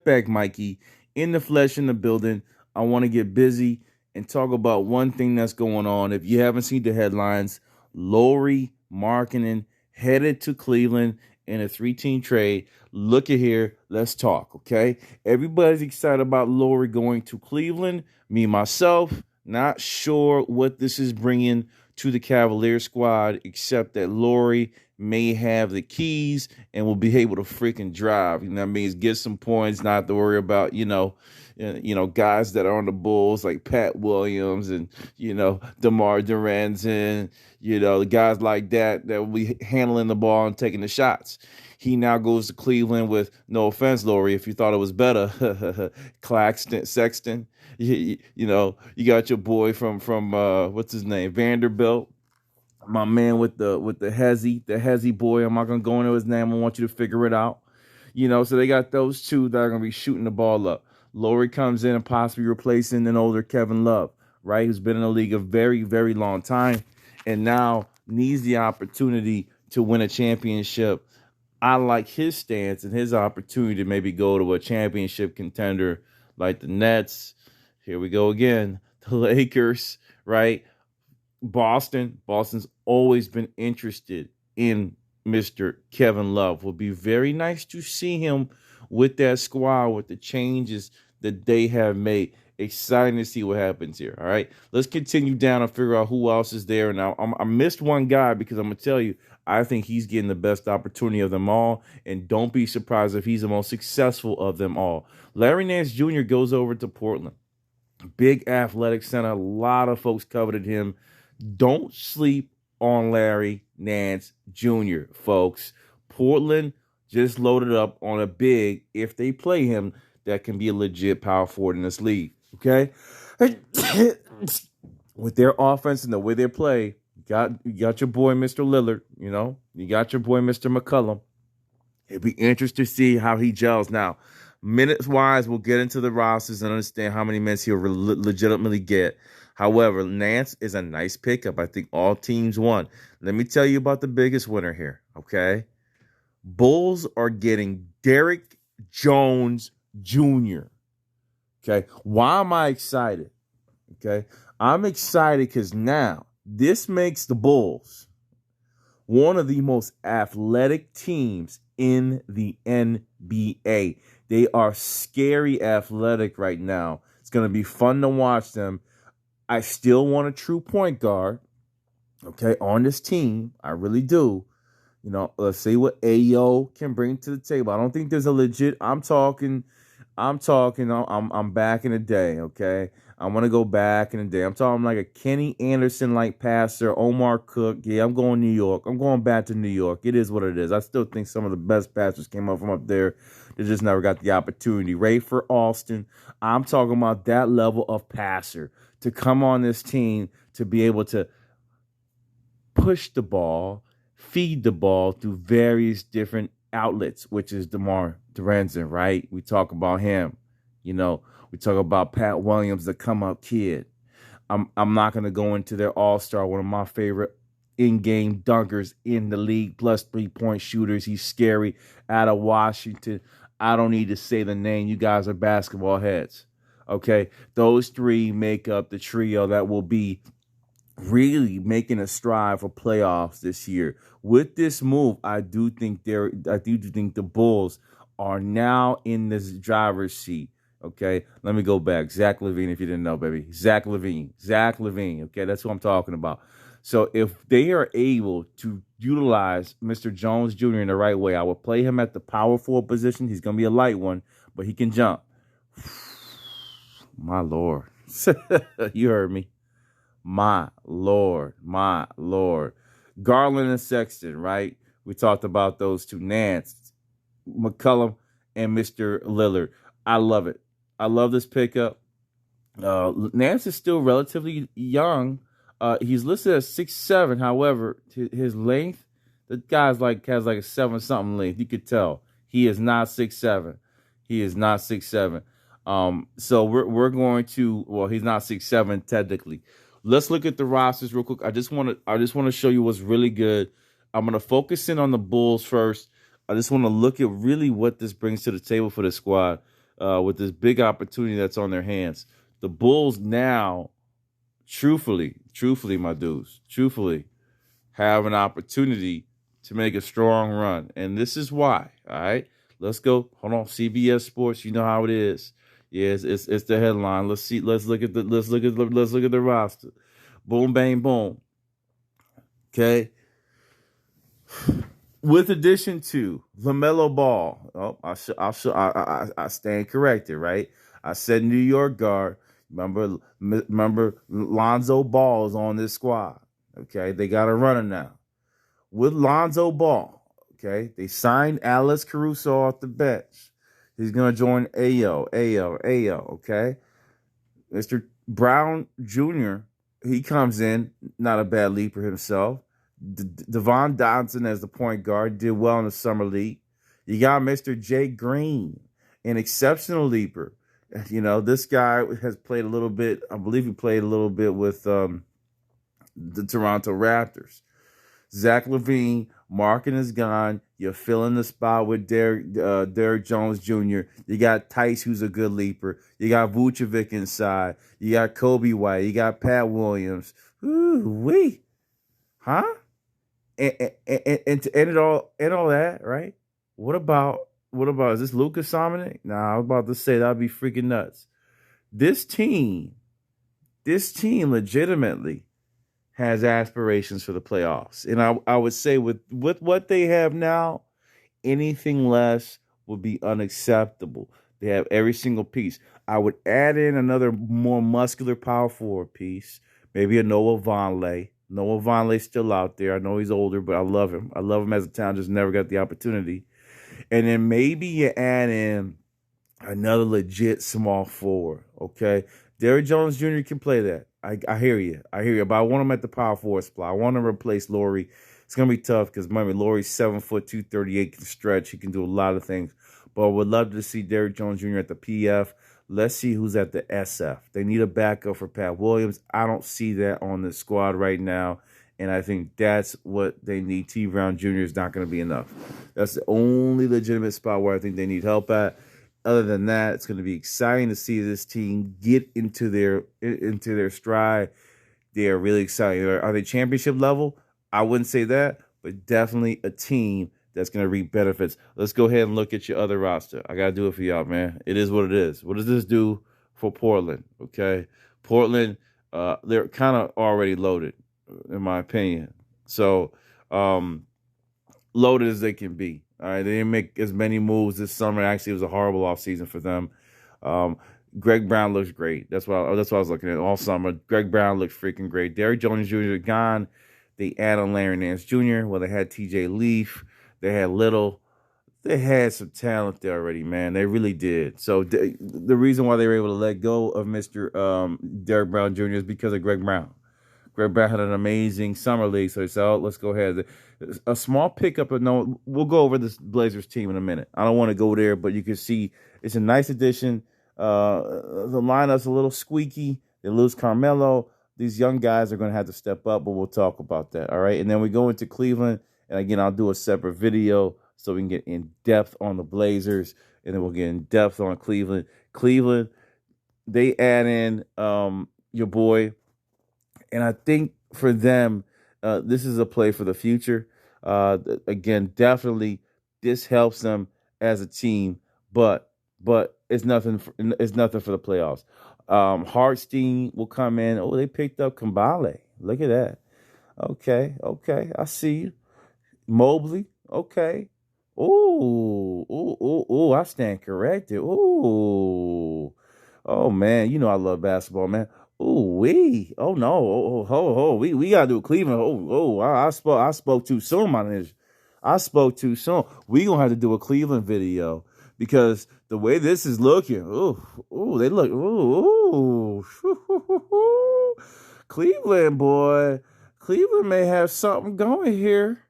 Back, Mikey, in the flesh in the building. I want to get busy and talk about one thing that's going on. If you haven't seen the headlines, Lauri Markennen headed to Cleveland in a three-team trade. Look at here. Let's talk, okay? Everybody's excited about Lauri going to Cleveland. Me, myself, not sure what this is bringing to the Cavaliers squad, except that Lauri may have the keys and will be able to freaking drive. You know what I mean? Get some points, not to worry about, guys that are on the Bulls like Pat Williams and, DeMar DeRozan, the guys like that will be handling the ball and taking the shots. He now goes to Cleveland with, no offense, Lauri, if you thought it was better, Claxton, Sexton. You got your boy from what's his name, Vanderbilt. My man with the Hezzy boy. I'm not gonna go into his name. I want you to figure it out. So they got those two that are gonna be shooting the ball up. Lauri comes in and possibly replacing an older Kevin Love, right? Who's been in the league a very, very long time and now needs the opportunity to win a championship. I like his stance and his opportunity to maybe go to a championship contender like the Nets. Here we go again. The Lakers, right? Boston's always been interested in Mr. Kevin Love. Will be very nice to see him with that squad, with the changes that they have made. Exciting to see what happens here. All right, let's continue down and figure out who else is there. Now, I missed one guy because I'm gonna tell you, I think he's getting the best opportunity of them all, and don't be surprised if he's the most successful of them all. Larry Nance Jr. goes over to Portland. Big athletic center. A lot of folks coveted him. Don't sleep on Larry Nance Jr., folks. Portland just loaded up on a big, if they play him, that can be a legit power forward in this league. Okay? With their offense and the way they play, you got your boy, Mr. Lillard, you got your boy, Mr. McCollum. It'd be interesting to see how he gels. Now, minutes-wise, we'll get into the rosters and understand how many minutes he'll legitimately get. However, Nance is a nice pickup. I think all teams won. Let me tell you about the biggest winner here, okay? Bulls are getting Derrick Jones Jr., okay? Why am I excited? Okay? I'm excited because now this makes the Bulls one of the most athletic teams in the NBA. They are scary athletic right now. It's going to be fun to watch them. I still want a true point guard, okay, on this team. I really do. Let's see what Ayo can bring to the table. I don't think there's a legit. I'm talking. I'm back in the day, okay? I want to go back in the day. I'm talking like a Kenny Anderson-like passer, Omar Cook. Yeah, I'm going New York. I'm going back to New York. It is what it is. I still think some of the best passers came up from up there. They just never got the opportunity. Rafer Alston. I'm talking about that level of passer to come on this team to be able to push the ball, feed the ball through various different outlets, which is DeMar DeRozan, right? We talk about him. We talk about Pat Williams, the come-up kid. I'm not going to go into their all-star, one of my favorite in-game dunkers in the league, plus three-point shooters. He's scary, out of Washington. I don't need to say the name. You guys are basketball heads, okay? Those three make up the trio that will be really making a stride for playoffs this year. With this move, I do think the Bulls are now in this driver's seat. Okay, let me go back. Zach LaVine, if you didn't know, baby. Zach LaVine. Okay, that's what I'm talking about. So if they are able to utilize Mr. Jones Jr. in the right way, I will play him at the power forward position. He's going to be a light one, but he can jump. My Lord. You heard me. My Lord. Garland and Sexton, right? We talked about those two. Nance, McCollum, and Mr. Lillard. I love it. I love this pickup. Nance is still relatively young. He's listed as 6'7". However, his length, the guy's has like a 7-something length. You could tell he is not 6'7". He is not 6'7". So we're going to. Well, he's not 6'7" technically. Let's look at the rosters real quick. I just want to show you what's really good. I'm going to focus in on the Bulls first. I just want to look at really what this brings to the table for the squad. with this big opportunity that's on their hands. The Bulls now, truthfully, my dudes, have an opportunity to make a strong run. And this is why, all right? Let's go. Hold on. CBS Sports, you know how it is. Yes, it's the headline. Let's look at the roster. Boom, bang, boom. Okay. With addition to LaMelo Ball, I stand corrected, right? I said New York guard. Remember, Lonzo Ball is on this squad. Okay, they got a runner now. With Lonzo Ball, okay, they signed Alex Caruso off the bench. He's gonna join Ayo, okay? Mr. Brown Jr., he comes in, not a bad leaper himself. Devon Dotson as the point guard, did well in the summer league. You got Mr. Jay Green, an exceptional leaper. You know, this guy has played a little bit, I believe he played a little bit with the Toronto Raptors. Zach LaVine, Markennen is gone. You're filling the spot with Derrick Jones Jr. You got Tice, who's a good leaper. You got Vucevic inside. You got Kobe White. You got Pat Williams. Ooh-wee. Huh? And to end all that, right? What about is this Lucas Dominic? Nah, I was about to say that'd be freaking nuts. This team legitimately has aspirations for the playoffs. And I would say with what they have now, anything less would be unacceptable. They have every single piece. I would add in another more muscular power forward piece, maybe a Noah Vonleh. Noah Vonleh's still out there. I know he's older, but I love him. I love him as a talent, just never got the opportunity. And then maybe you add in another legit small forward, okay? Derrick Jones Jr. can play that. I hear you. But I want him at the power forward spot. I want him to replace Lauri. It's going to be tough because, remember, Lauri's 7 foot, 238, can stretch. He can do a lot of things. But I would love to see Derrick Jones Jr. at the PF. Let's see who's at the SF. They need a backup for Pat Williams. I don't see that on the squad right now. And I think that's what they need. T. Brown Jr. is not going to be enough. That's the only legitimate spot where I think they need help at. Other than that, it's going to be exciting to see this team get into their stride. They are really exciting. Are they championship level? I wouldn't say that, but definitely a team that's going to reap benefits. Let's go ahead and look at your other roster. I got to do it for y'all, man. It is what it is. What does this do for Portland? Okay, Portland, they're kind of already loaded, in my opinion. So, loaded as they can be. All right, they didn't make as many moves this summer. Actually, it was a horrible offseason for them. Greg Brown looks great. That's what I was looking at all summer. Greg Brown looked freaking great. Derrick Jones Jr. gone. They added Larry Nance Jr. Well, they had T.J. Leaf. They had Little. They had some talent there already, man. They really did. So the reason why they were able to let go of Mr. Derrick Brown Jr. is because of Greg Brown. Greg Brown had an amazing summer league, so he said, "Oh, let's go ahead." A small pickup, but no, we'll go over this Blazers team in a minute. I don't want to go there, but you can see it's a nice addition. The lineup's a little squeaky. They lose Carmelo. These young guys are going to have to step up, but we'll talk about that, all right? And then we go into Cleveland, and again, I'll do a separate video so we can get in depth on the Blazers, and then we'll get in depth on Cleveland. Cleveland, they add in your boy. And I think for them, this is a play for the future. Again, definitely this helps them as a team, but it's nothing. It's nothing for the playoffs. Hartstein will come in. Oh, they picked up Kambale. Look at that. Okay. I see you. Mobley. Okay. Ooh. I stand corrected. Ooh. Oh man, you know I love basketball, man. Ooh-wee. Oh, no. We got to do Cleveland. I spoke too soon, my nigga. I spoke too soon. We going to have to do a Cleveland video because the way this is looking, they look, Cleveland, boy. Cleveland may have something going here.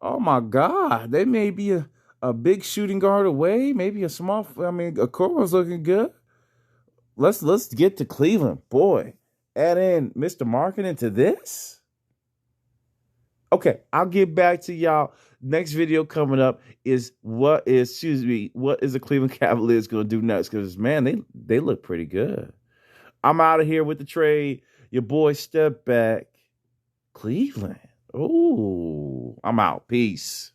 Oh, my God. They may be a big shooting guard away, maybe a small, Okoro's looking good. Let's get to Cleveland. Boy, add in Mr. Markennen to this. Okay, I'll get back to y'all. Next video coming up is what is the Cleveland Cavaliers going to do next? Because man, they look pretty good. I'm out of here with the trade. Your boy step back. Cleveland. Ooh, I'm out. Peace.